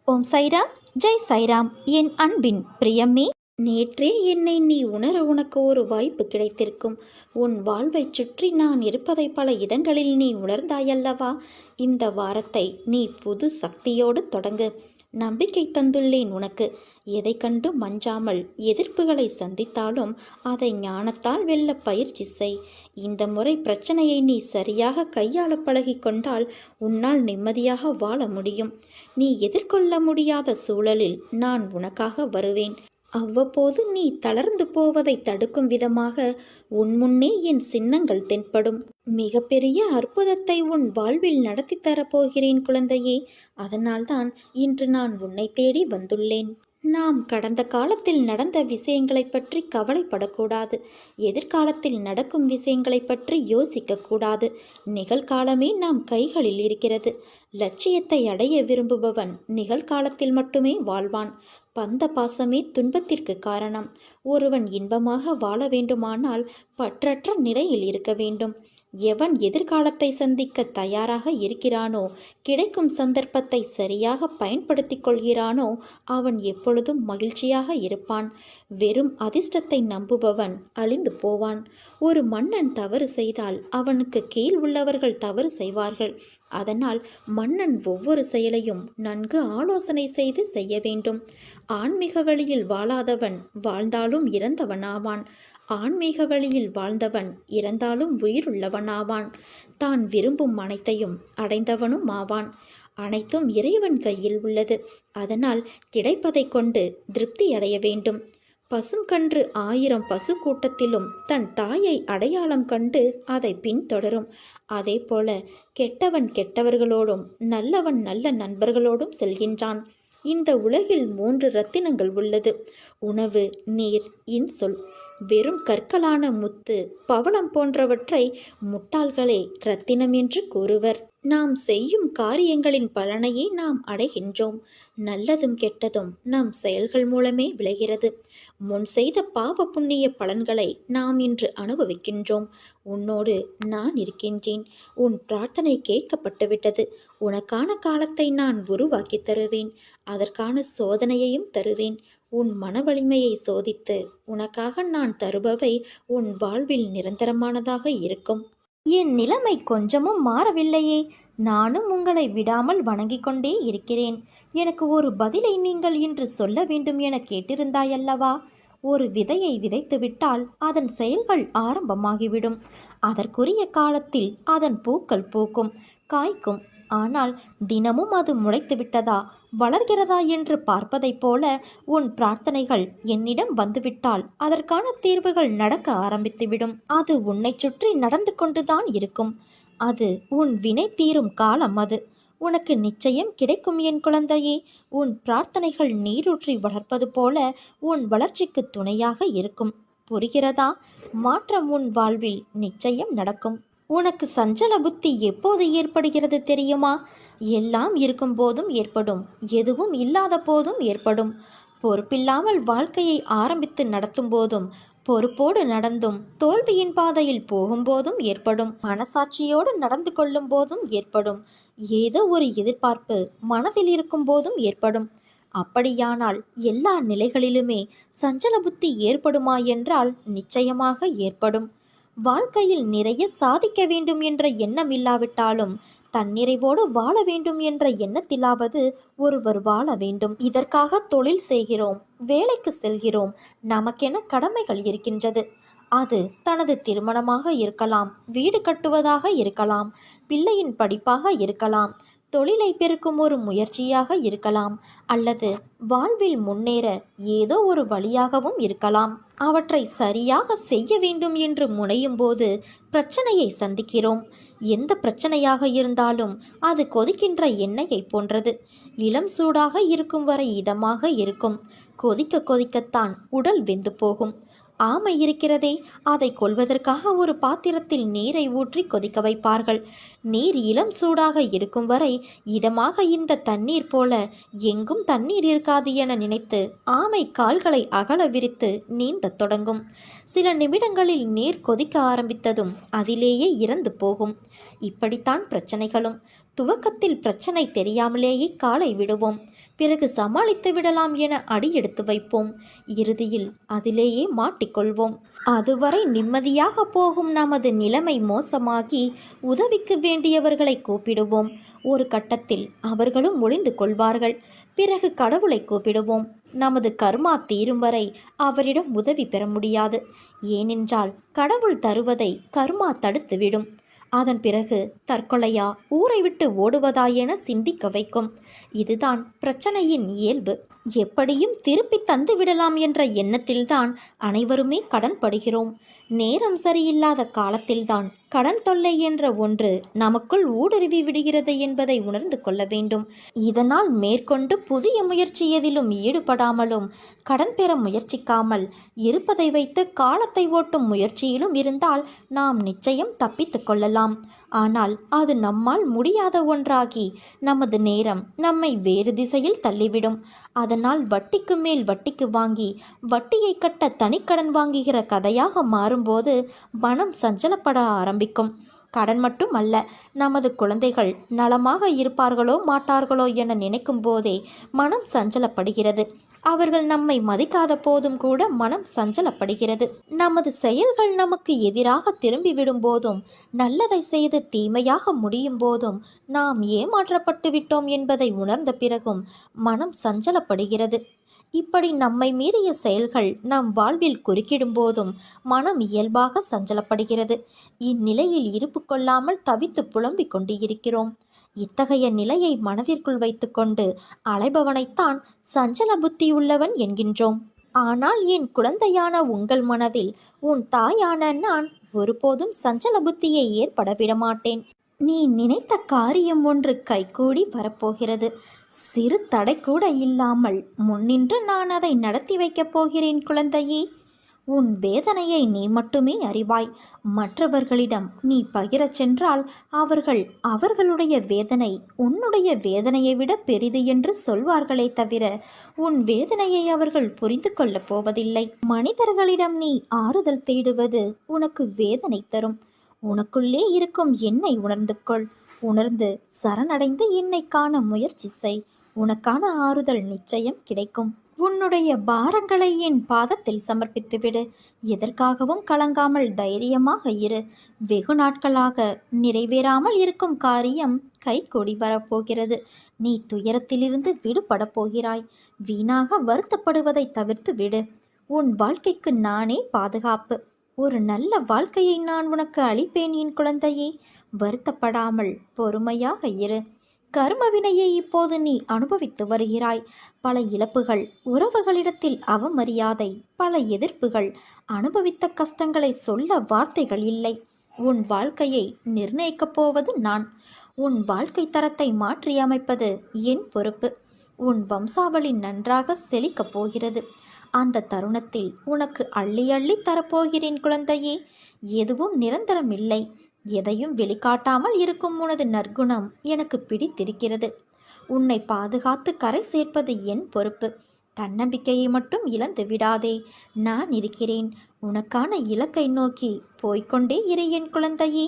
ஓம் சைராம், ஜெய் சைராம். என் அன்பின் பிரியமே, நேற்றே என்னை நீ உணர உனக்கு ஒரு வாய்ப்பு கிடைத்திருக்கும். உன் வாழ்வைச் சுற்றி நான் இருப்பதை பல இடங்களில் நீ உணர்ந்தாயல்லவா? இந்த வாரத்தை நீ புது சக்தியோடு தொடங்கு. நம்பிக்கை தந்துள்ளேன் உனக்கு. எதை கண்டு மஞ்சாமல் எதிர்ப்புகளை சந்தித்தாலும் அதை ஞானத்தால் வெல்ல பயிற்சி செய். இந்த முறை பிரச்சனையை நீ சரியாக கையாள பழகி கொண்டால் உன்னால் நிம்மதியாக வாழ முடியும். நீ எதிர்கொள்ள முடியாத சூழலில் நான் உனக்காக வருவேன். அவ்வப்போது நீ தளர்ந்து போவதை தடுக்கும் விதமாக உன் முன்னே என் சின்னங்கள் தென்படும். மிகப்பெரிய அற்புதத்தை உன் வாழ்வில் நடத்தி தரப்போகிறேன் குழந்தையே. அதனால்தான் இன்று நான் உன்னை தேடி வந்துள்ளேன். நாம் கடந்த காலத்தில் நடந்த விஷயங்களை பற்றி கவலைப்படக்கூடாது. எதிர்காலத்தில் நடக்கும் விஷயங்களை பற்றி யோசிக்கக்கூடாது. நிகழ்காலமே நாம் கைகளில் இருக்கிறது. லட்சியத்தை அடைய விரும்புபவன் நிகழ்காலத்தில் மட்டுமே வாழ்வான். பந்த பாசமே துன்பத்திற்கு காரணம். ஒருவன் இன்பமாக வாழ வேண்டுமானால் பற்றற்ற நிலையில் இருக்க வேண்டும். எவன் எதிர்காலத்தை சந்திக்க தயாராக இருக்கிறானோ, கிடைக்கும் சந்தர்ப்பத்தை சரியாக பயன்படுத்தி கொள்கிறானோ, அவன் எப்பொழுதும் மகிழ்ச்சியாக இருப்பான். வெறும் அதிர்ஷ்டத்தை நம்புபவன் அழிந்து போவான். ஒரு மன்னன் தவறு செய்தால் அவனுக்கு கீழ் உள்ளவர்கள் தவறு செய்வார்கள். அதனால் மன்னன் ஒவ்வொரு செயலையும் நன்கு ஆலோசனை செய்து செய்ய வேண்டும். ஆன்மீக வழியில் வாழாதவன் வாழ்ந்தாலும் இறந்தவனாவான். ஆன்மீக வழியில் வாழ்ந்தவன் இறந்தாலும் உயிருள்ளவனாவான். தான் விரும்பும் அனைத்தையும் அடைந்தவனும் ஆவான். அனைத்தும் இறைவன் கையில் உள்ளது. அதனால் கிடைப்பதை கொண்டு திருப்தி அடைய வேண்டும். பசுங்கன்று 1000 பசு கூட்டத்திலும் தன் தாயை அடையாளம் கண்டு அதை பின்தொடரும். அதே போல கெட்டவன் கெட்டவர்களோடும் நல்லவன் நல்ல நண்பர்களோடும் செல்கின்றான். இந்த உலகில் 3 ரத்தினங்கள் உள்ளது: உணவு, நீர், இன்சொல். வெறும் கற்களான முத்து, பவளம் போன்றவற்றை முட்டாள்களே ரத்தினம் என்று கூறுவர். நாம் செய்யும் காரியங்களின் பலனையே நாம் அடைகின்றோம். நல்லதும் கெட்டதும் நம் செயல்கள் மூலமே விளைகிறது. முன் செய்த பாவ புண்ணிய பலன்களை நாம் இன்று அனுபவிக்கின்றோம். உன்னோடு நான் இருக்கின்றேன். உன் பிரார்த்தனை கேட்கப்பட்டுவிட்டது. உனக்கான காலத்தை நான் உருவாக்கி தருவேன். அதற்கான சோதனையையும் தருவேன். உன் மன வலிமையை சோதித்து உனக்காக நான் தருபவை உன் வாழ்வில் நிரந்தரமானதாக இருக்கும். என் நிலைமை கொஞ்சமும் மாறவில்லையே. நானும் உங்களை விடாமல் வணங்கிக் கொண்டே இருக்கிறேன். எனக்கு ஒரு பதிலை நீங்கள் இன்று சொல்ல வேண்டும் என கேட்டிருந்தாயல்லவா? ஒரு விதையை விதைத்துவிட்டால் அதன் செயல்கள் ஆரம்பமாகிவிடும். அதற்குரிய காலத்தில் அதன் பூக்கள் பூக்கும், காய்க்கும். ஆனால் தினமும் அது முளைத்து விட்டதா, வளர்கிறதா என்று பார்ப்பதைப் போல உன் பிரார்த்தனைகள் என்னிடம் வந்துவிட்டால் அதற்கான தீர்வுகள் நடக்க ஆரம்பித்துவிடும். அது உன்னை சுற்றி நடந்து கொண்டுதான் இருக்கும். அது உன் வினை தீரும் காலம். அது உனக்கு நிச்சயம் கிடைக்கும் என் குழந்தையே. உன் பிரார்த்தனைகள் நீரூற்றி வளர்ப்பது போல உன் வளர்ச்சிக்கு துணையாக இருக்கும். புரிகிறதா? மாற்றம் உன் வாழ்வில் நிச்சயம் நடக்கும். உனக்கு சஞ்சல புத்தி எப்போது ஏற்படுகிறது தெரியுமா? எல்லாம் இருக்கும் போதும் ஏற்படும், எதுவும் இல்லாத போதும் ஏற்படும். பொறுப்பில்லாமல் வாழ்க்கையை ஆரம்பித்து நடத்தும் போதும், பொறுப்போடு நடந்தும் தோல்வியின் பாதையில் போகும்போதும் ஏற்படும். மனசாட்சியோடு நடந்து கொள்ளும் போதும் ஏற்படும். ஏதோ ஒரு எதிர்பார்ப்பு மனதில் இருக்கும் போதும் ஏற்படும். அப்படியானால் எல்லா நிலைகளிலுமே சஞ்சல புத்தி ஏற்படுமா என்றால் நிச்சயமாக ஏற்படும். வாழ்க்கையில் நிறைய சாதிக்க வேண்டும் என்ற எண்ணம் இல்லாவிட்டாலும் தன்னிறைவோடு வாழ வேண்டும் என்ற எண்ணத்திலாவது ஒருவர் வாழ வேண்டும். இதற்காக தொழில் செய்கிறோம், வேலைக்கு செல்கிறோம். நமக்கென கடமைகள் இருக்கின்றது. அது தனது திருமணமாக இருக்கலாம், வீடு கட்டுவதாக இருக்கலாம், பிள்ளையின் படிப்பாக இருக்கலாம், தொழிலை பெருக்கும் ஒரு முயற்சியாக இருக்கலாம், அல்லது வாழ்வில் முன்னேற ஏதோ ஒரு வழியாகவும் இருக்கலாம். அவற்றை சரியாக செய்ய வேண்டும் என்று முனையும் போது பிரச்சனையை சந்திக்கிறோம். எந்த பிரச்சனையாக இருந்தாலும் அது கொதிக்கின்ற எண்ணெயை போன்றது. இளம் சூடாக இருக்கும் வரை இதமாக இருக்கும். கொதிக்க கொதிக்கத்தான் உடல் வெந்து போகும். ஆமை இருக்கிறதே, அதை கொல்வதற்காக ஒரு பாத்திரத்தில் நீரை ஊற்றி கொதிக்க வைப்பார்கள். நீர் இளம் சூடாக இருக்கும் வரை இதமாக இந்த தண்ணீர் போல எங்கும் தண்ணீர் இருக்காது என நினைத்து ஆமை கால்களை அகல விரித்து நீந்தத் தொடங்கும். சில நிமிடங்களில் நீர் கொதிக்க ஆரம்பித்ததும் அதிலேயே இறந்து போகும். இப்படித்தான் பிரச்சனைகளும். துவக்கத்தில் பிரச்சனை தெரியாமலேயே காலை விடுவோம். பிறகு சமாளித்து விடலாம் என அடி எடுத்து வைப்போம். இறுதியில் அதிலேயே மாட்டிக்கொள்வோம். அதுவரை நிம்மதியாக போகும் நமது நிலைமை மோசமாகி உதவிக்கு வேண்டியவர்களை கூப்பிடுவோம். ஒரு கட்டத்தில் அவர்களும் ஒளிந்து கொள்வார்கள். பிறகு கடவுளை கூப்பிடுவோம். நமது கர்மா தீரும் வரை அவரிடம் உதவி பெற முடியாது. ஏனென்றால் கடவுள் தருவதை கர்மா தடுத்துவிடும். அதன் பிறகு தற்கொலையா, ஊரை விட்டு ஓடுவதா என சிந்திக்க வைக்கும். இதுதான் பிரச்சனையின் இயல்பு. எப்படியும் திருப்பி தந்துவிடலாம் என்ற எண்ணத்தில்தான் அனைவருமே கடன் படுகிறோம். நேரம் சரியில்லாத காலத்தில்தான் கடன் தொல்லை என்ற ஒன்று நமக்குள் ஊடுருவி விடுகிறது என்பதை உணர்ந்து கொள்ள வேண்டும். இதனால் மேற்கொண்டு புதிய முயற்சி எதிலும் ஈடுபடாமலும் கடன் பெற முயற்சிக்காமல் இருப்பதை வைத்து காலத்தை ஓட்டும் முயற்சியிலும் இருந்தால் நாம் நிச்சயம் தப்பித்து கொள்ளலாம். ஆனால் அது நம்மால் முடியாத ஒன்றாகி நமது நேரம் நம்மை வேறு திசையில் தள்ளிவிடும். அதனால் வட்டிக்கு மேல் வட்டிக்கு வாங்கி வட்டியை கட்ட தனிக்கடன் வாங்குகிற கதையாக மாறும்போது மனம் சஞ்சலப்பட ஆரம்பிக்கும். கடன் மட்டும் அல்ல, நமது குழந்தைகள் நலமாக இருப்பார்களோ மாட்டார்களோ என நினைக்கும் போதே மனம் சஞ்சலப்படுகிறது. அவர்கள் நம்மை மதிக்காத போதும் கூட மனம் சஞ்சலப்படுகிறது. நமது செயல்கள் நமக்கு எதிராக திரும்பிவிடும் போதும், நல்லதை செய்து தீமையாக முடியும் போதும், நாம் ஏமாற்றப்பட்டு விட்டோம் என்பதை உணர்ந்த பிறகும் மனம் சஞ்சலப்படுகிறது. இப்படி நம்மை மீறிய செயல்கள் நம் வாழ்வில் குறுக்கிடும் போதும் மனம் இயல்பாக சஞ்சலப்படுகிறது. இந்நிலையில் இருப்பு கொள்ளாமல் தவித்து புலம்பிக் கொண்டு இருக்கிறோம். இத்தகைய நிலையை மனதிற்குள் வைத்துக்கொண்டு அலைபவனைத்தான் சஞ்சல புத்தியுள்ளவன் என்கின்றோம். ஆனால் என் குழந்தையான உங்கள் மனதில் உன் தாயான நான் ஒருபோதும் சஞ்சல புத்தியை ஏற்பட விடமாட்டேன். நீ நினைத்த காரியம் ஒன்று கைகூடி வரப்போகிறது. சிறு தடை கூட இல்லாமல் முன்னின்று நான் அதை நடத்தி வைக்கப் போகிறேன் குழந்தையே. உன் வேதனையை நீ மட்டுமே அறிவாய். மற்றவர்களிடம் நீ பகிரச் சென்றால் அவர்கள் அவர்களுடைய வேதனை உன்னுடைய வேதனையை விட பெரிது என்று சொல்வார்களே தவிர உன் வேதனையை அவர்கள் புரிந்து கொள்ளப் போவதில்லை. மனிதர்களிடம் நீ ஆறுதல் தேடுவது உனக்கு வேதனை தரும். உனக்குள்ளே இருக்கும் என்னை உணர்ந்து கொள். உணர்ந்து சரணடைந்து என்னை காண முயற்சி செய். உனக்கான ஆறுதல் நிச்சயம் கிடைக்கும். உன்னுடைய பாரங்களை என் பாதத்தில் சமர்ப்பித்துவிடு. எதற்காகவும் கலங்காமல் தைரியமாக இரு. வெகு நாட்களாக நிறைவேறாமல் இருக்கும் காரியம் கைகூடி வரப்போகிறது. நீ துயரத்திலிருந்து விடுபட போகிறாய். வீணாக வருத்தப்படுவதை தவிர்த்து விடு. உன் வாழ்க்கைக்கு நானே பாதுகாப்பு. ஒரு நல்ல வாழ்க்கையை நான் உனக்கு அளிப்பேன் என் குழந்தையே. வருத்தப்படாமல் பொறுமையாக இரு. கர்மவினையை இப்போது நீ அனுபவித்து வருகிறாய். பல இழப்புகள், உறவுகளிடத்தில் அவமரியாதை, பல எதிர்ப்புகள், அனுபவித்த கஷ்டங்களை சொல்ல வார்த்தைகள் இல்லை. உன் வாழ்க்கையை நிர்ணயிக்கப் போவது நான். உன் வாழ்க்கை தரத்தை மாற்றியமைப்பது என் பொறுப்பு. உன் வம்சாவளி நன்றாக செழிக்கப் போகிறது. அந்த தருணத்தில் உனக்கு அள்ளி அள்ளி தரப்போகிறேன் குழந்தையே. எதுவும் நிரந்தரம் இல்லை. எதையும் வெளிக்காட்டாமல் இருக்கும் உனது நற்குணம் எனக்கு பிடித்திருக்கிறது. உன்னை பாதுகாத்து கரை சேர்ப்பது என் பொறுப்பு. தன்னம்பிக்கையை மட்டும் இழந்து விடாதே. நான் இருக்கிறேன். உனக்கான இலக்கை நோக்கி போய்கொண்டே இரு என் குழந்தையே.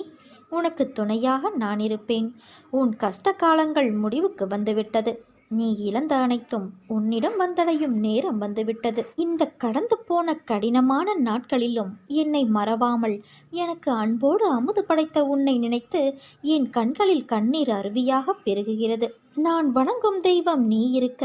உனக்கு துணையாக நான் இருப்பேன். உன் கஷ்ட காலங்கள் முடிவுக்கு வந்துவிட்டது. நீ இழந்த அனைத்தும் உன்னிடம் வந்தடையும் நேரம் வந்துவிட்டது. இந்த கடந்து போன கடினமான நாட்களிலும் என்னை மறவாமல் எனக்கு அன்போடு அமுது படைத்த உன்னை நினைத்து என் கண்களில் கண்ணீர் அருவியாக பெருகுகிறது. நான் வணங்கும் தெய்வம் நீ இருக்க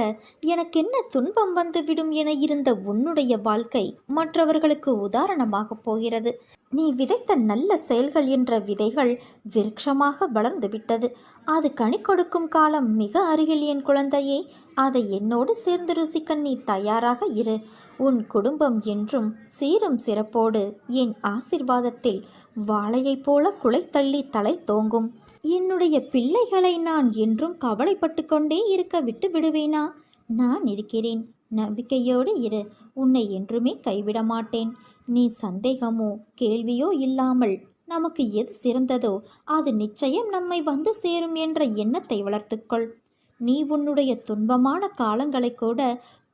எனக்கென்ன துன்பம் வந்துவிடும் என இருந்த உன்னுடைய வாழ்க்கை மற்றவர்களுக்கு உதாரணமாக போகிறது. நீ விதைத்த நல்ல செயல்கள் என்ற விதைகள் விருட்சமாக வளர்ந்து விட்டது. அது கனி கொடுக்கும் காலம் மிக அருகில் என் குழந்தையே. அதை என்னோடு சேர்ந்து ருசிக்க நீ தயாராக இரு. உன் குடும்பம் என்றும் சீரும் சிறப்போடு என் ஆசிர்வாதத்தில் வாழையைப் போல குலை தள்ளி தலை தோங்கும். என்னுடைய பிள்ளைகளை நான் என்றும் கவலைப்பட்டு கொண்டே இருக்க விட்டு விடுவேனா? நான் இருக்கிறேன். நம்பிக்கையோடு இரு. உன்னை என்றுமே கைவிட மாட்டேன். நீ சந்தேகமோ கேள்வியோ இல்லாமல் நமக்கு எது சிறந்ததோ அது நிச்சயம் நம்மை வந்து சேரும் என்ற எண்ணத்தை வளர்த்துக்கொள். நீ உன்னுடைய துன்பமான காலங்களை கூட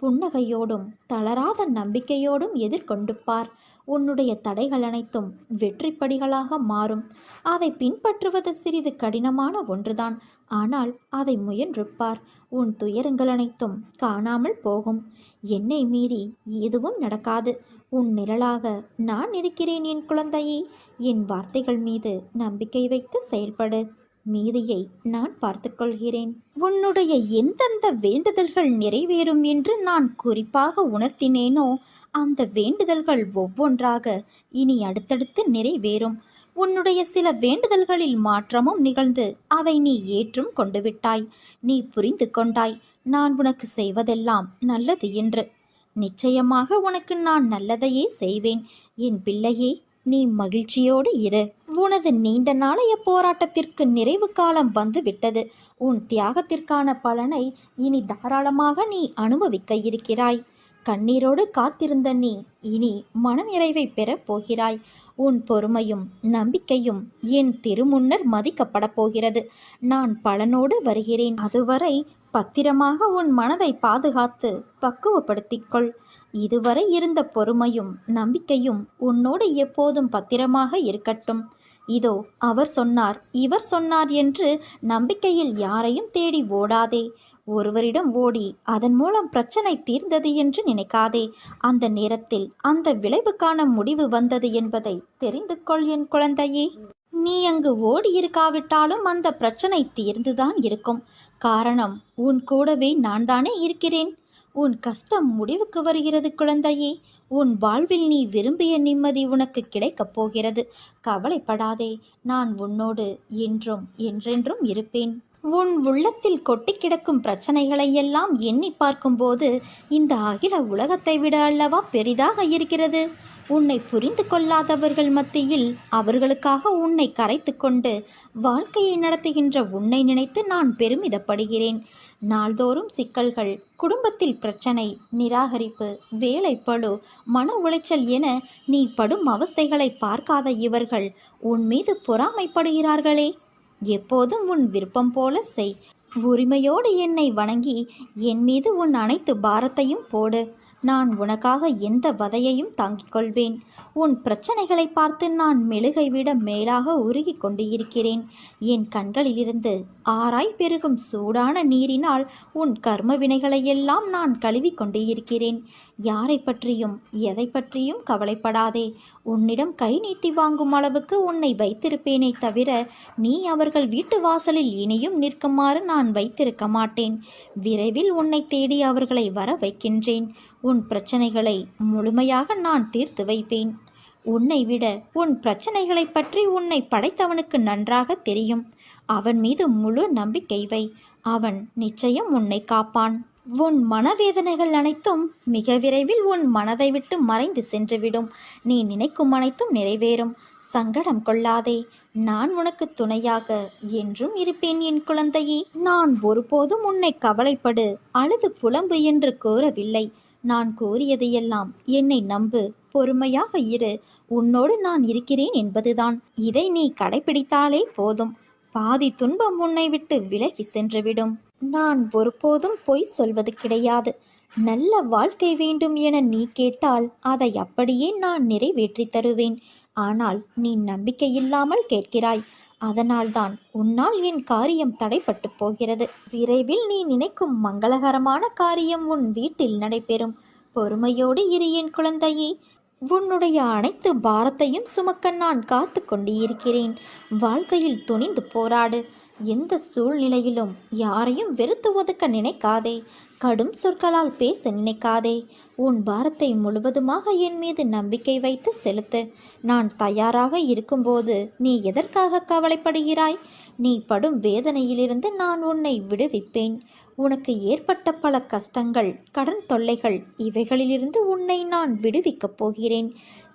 புன்னகையோடும் தளராத நம்பிக்கையோடும் எதிர்கொண்டு பார். உன்னுடைய தடைகள் அனைத்தும் வெற்றிப்படிகளாக மாறும். அதை பின்பற்றுவது சிறிது கடினமான ஒன்றுதான். ஆனால் அதை முயன்று பார். உன் துயரங்கள் அனைத்தும் காணாமல் போகும். என்னை மீறி எதுவும் நடக்காது. உன் நிழலாக நான் இருக்கிறேன் என் குழந்தையே. என் வார்த்தைகள் மீது நம்பிக்கை வைத்து செயல்படு. மீதியை நான் பார்த்துக்கொள்கிறேன். உன்னுடைய எந்தெந்த வேண்டுதல்கள் நிறைவேறும் என்று நான் குறிப்பாக உணர்த்தினேனோ அந்த வேண்டுதல்கள் ஒவ்வொன்றாக இனி அடுத்தடுத்து நிறைவேறும். உன்னுடைய சில வேண்டுதல்களில் மாற்றமும் நிகழ்ந்து அதை நீ ஏற்றும் கொண்டு விட்டாய். நீ புரிந்து கொண்டாய் நான் உனக்கு செய்வதெல்லாம் நல்லது என்று. நிச்சயமாக உனக்கு நான் நல்லதையே செய்வேன். என் பிள்ளையே, நீ மகிழ்ச்சியோடு இரு. உனது நீண்ட நாளைய போராட்டத்திற்கு நிறைவு காலம் வந்து விட்டது. உன் தியாகத்திற்கான பலனை இனி தாராளமாக நீ அனுபவிக்க இருக்கிறாய். கண்ணீரோடு காத்திருந்த நீ இனி மனநிறைவை பெறப் போகிறாய். உன் பொறுமையும் நம்பிக்கையும் என் திருமுன்னர் மதிக்கப்பட போகிறது. நான் பலனோடு வருகிறேன். அதுவரை பத்திரமாக உன் மனதை பாதுகாத்து பக்குவப்படுத்திக்கொள். இதுவரை இருந்த பொறுமையும் நம்பிக்கையும் உன்னோடு எப்போதும் பத்திரமாக இருக்கட்டும். இதோ அவர் சொன்னார் இவர் சொன்னார் என்று நம்பிக்கையில் யாரையும் தேடி ஓடாதே. ஒருவரிடம் ஓடி அதன் மூலம் பிரச்சனை தீர்ந்தது என்று நினைக்காதே. அந்த நேரத்தில் அந்த விளைவுக்கான முடிவு வந்தது என்பதை தெரிந்து கொள் என் குழந்தையே. நீ அங்கு ஓடி இருக்காவிட்டாலும் அந்த பிரச்சனை தீர்ந்துதான் இருக்கும். காரணம், உன் கூடவே நான் தானே இருக்கிறேன். உன் கஷ்டம் முடிவுக்கு வருகிறது குழந்தையே. உன் வாழ்வில் நீ விரும்பிய நிம்மதி உனக்கு கிடைக்கப் போகிறது. கவலைப்படாதே. நான் உன்னோடு என்றும் என்றென்றும் இருப்பேன். உன் உள்ளத்தில் கொட்டி கிடக்கும் பிரச்சனைகளை எல்லாம் எண்ணி பார்க்கும்போது இந்த அகில உலகத்தை விட அல்லவா பெரிதாக இருக்கிறது. உன்னை புரிந்து கொள்ளாதவர்கள் மத்தியில் அவர்களுக்காக உன்னை கரைத்து கொண்டு வாழ்க்கையை நடத்துகின்ற உன்னை நினைத்து நான் பெருமிதப்படுகிறேன். நாள்தோறும் சிக்கல்கள், குடும்பத்தில் பிரச்சனை, நிராகரிப்பு, வேலைப்பளு, மன உளைச்சல் என நீ படும் அவஸ்தைகளை பார்க்காத இவர்கள் உன் மீது பொறாமைப்படுகிறார்களே. எப்போதும் உன் விருப்பம் போல செய். உரிமையோடு என்னை வணங்கி என் மீது உன் அனைத்து பாரத்தையும் போடு. நான் உனக்காக எந்த வதையையும் தாங்கிக் கொள்வேன். உன் பிரச்சனைகளை பார்த்து நான் மெழுகை விட மேலாக உருகி கொண்டு இருக்கிறேன். என் கண்களிலிருந்து ஆராய் பெருகும் சூடான நீரினால் உன் கர்ம வினைகளையெல்லாம் நான் கழுவி கொண்டு இருக்கிறேன். யாரை பற்றியும் எதை பற்றியும் கவலைப்படாதே. உன்னிடம் கை நீட்டி வாங்கும் அளவுக்கு உன்னை வைத்திருப்பேனே தவிர நீ அவர்கள் வீட்டு வாசலில் இனியும் நிற்குமாறு நான் வைத்திருக்க மாட்டேன். விரைவில் உன்னை தேடி அவர்களை வர வைக்கின்றேன். உன் பிரச்சனைகளை முழுமையாக நான் தீர்த்து வைப்பேன். உன்னை விட உன் பிரச்சனைகளை பற்றி உன்னை படைத்தவனுக்கு நன்றாக தெரியும். அவன் மீது முழு நம்பிக்கை வை. அவன் நிச்சயம் உன்னை காப்பான். உன் மனவேதனைகள் அனைத்தும் மிக விரைவில் உன் மனதை விட்டு மறைந்து சென்றுவிடும். நீ நினைக்கும் அனைத்தும் நிறைவேறும். சங்கடம் கொள்ளாதே. நான் உனக்கு துணையாக என்றும் இருப்பேன் என் குழந்தையே. நான் ஒருபோதும் உன்னை கவலைப்படு, அழுது புலம்பு என்று கூறவில்லை. நான் கூறியதையெல்லாம் என்னை நம்பு, பொறுமையாக இரு, உன்னோடு நான் இருக்கிறேன் என்பதுதான். இதை நீ கடைபிடித்தாலே போதும். பாதி துன்பம் உன்னை விட்டு விலகி சென்றுவிடும். நான் ஒருபோதும் பொய் சொல்வது கிடையாது. நல்ல வாழ்க்கை வேண்டும் என நீ கேட்டால் அதை அப்படியே நான் நிறைவேற்றி தருவேன். ஆனால் நீ நம்பிக்கை இல்லாமல் கேட்கிறாய். அதனால்தான் உன்னால் என் காரியம் தடைப்பட்டு போகிறது. விரைவில் நீ நினைக்கும் மங்களகரமான காரியம் உன் வீட்டில் நடைபெறும். பொறுமையோடு இரு என் குழந்தையே. உன்னுடைய அனைத்து பாரத்தையும் சுமக்க நான் காத்து கொண்டு இருக்கிறேன். வாழ்க்கையில் துணிந்து போராடு. எந்த சூழ்நிலையிலும் யாரையும் வெறுத்து ஒதுக்க நினைக்காதே. கடும் சொற்களால் பேச நினைக்காதே. உன் பாரத்தை முழுவதுமாக என் மீது நம்பிக்கை வைத்து செலுத்து. நான் தயாராக இருக்கும்போது நீ எதற்காக கவலைப்படுகிறாய்? நீ படும் வேதனையிலிருந்து நான் உன்னை விடுவிப்பேன். உனக்கு ஏற்பட்ட பல கஷ்டங்கள், கடன் தொல்லைகள், இவைகளிலிருந்து உன்னை நான் விடுவிக்கப் போகிறேன்.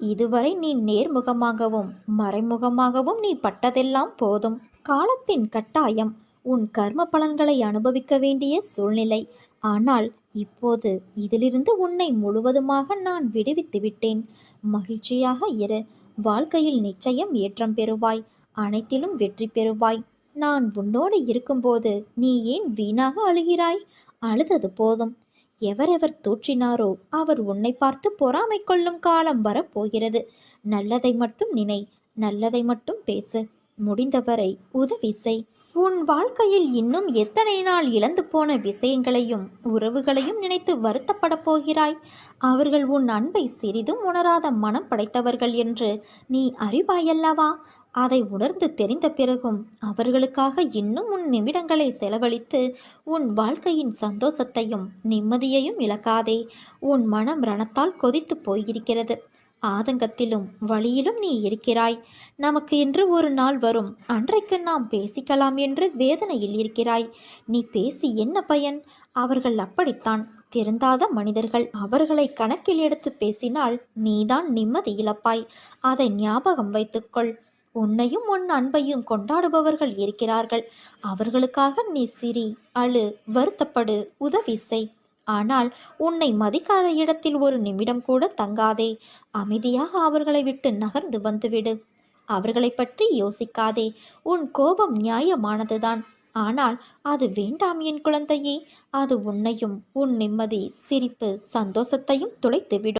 இதுவரை நீ நேர்முகமாகவும் மறைமுகமாகவும் நீ பட்டதெல்லாம் போதும். காலத்தின் கட்டாயம். உன் கர்ம பலன்களை அனுபவிக்க வேண்டிய சூழ்நிலை. ஆனால் இப்போது இதிலிருந்து உன்னை முழுவதுமாக நான் விடுவித்து விட்டேன். மகிழ்ச்சியாக இரு. வாழ்க்கையில் நிச்சயம் ஏற்றம் பெறுவாய். அனைத்திலும் வெற்றி பெறுவாய். நான் உன்னோடு இருக்கும்போது நீ ஏன் வீணாக அழுகிறாய்? அழுதது போதும். எவரெவர் தூற்றினாரோ அவர் உன்னை பார்த்து பொறாமை கொள்ளும் காலம் வரப்போகிறது. நல்லதை மட்டும் நினை, நல்லதை மட்டும் பேசு, முடிந்தவரை உதவி செய். உன் வாழ்க்கையில் இன்னும் எத்தனை நாள் இழந்து போன விஷயங்களையும் உறவுகளையும் நினைத்து வருத்தப்பட போகிறாய்? அவர்கள் உன் அன்பை சிறிதும் உணராத மனம் படைத்தவர்கள் என்று நீ அறிவாயல்லவா? அதை உணர்ந்து தெரிந்த பிறகும் அவர்களுக்காக இன்னும் உன் நிமிடங்களை செலவழித்து உன் வாழ்க்கையின் சந்தோஷத்தையும் நிம்மதியையும் இழக்காதே. உன் மனம் ரணத்தால் கொதித்து போயிருக்கிறது. ஆதங்கத்திலும் வழியிலும் நீ இருக்கிறாய். நமக்கு என்று ஒரு நாள் வரும், அன்றைக்கு நாம் பேசிக்கலாம் என்று வேதனையில் இருக்கிறாய். நீ பேசி என்ன பயன்? அவர்கள் அப்படித்தான், திருந்தாத மனிதர்கள். அவர்களை கணக்கில் எடுத்து பேசினால் நீதான் நிம்மதி இழப்பாய். அதை ஞாபகம் வைத்துக்கொள். உன்னையும் உன் அன்பையும் கொண்டாடுபவர்கள் இருக்கிறார்கள். அவர்களுக்காக நீ சிரி, அழு, வருத்தப்படு, உதவி செய். ஆனால் உன்னை மதிக்காத இடத்தில் ஒரு நிமிடம் கூட தங்காதே. அமைதியாக அவர்களை விட்டு நகர்ந்து வந்துவிடு. அவர்களை பற்றி யோசிக்காதே. உன் கோபம் நியாயமானதுதான். ஆனால் அது வேண்டாம் என் குழந்தையே. அது உன்னையும் உன் நிம்மதி, சிரிப்பு, சந்தோஷத்தையும் துளைத்துவிடும்.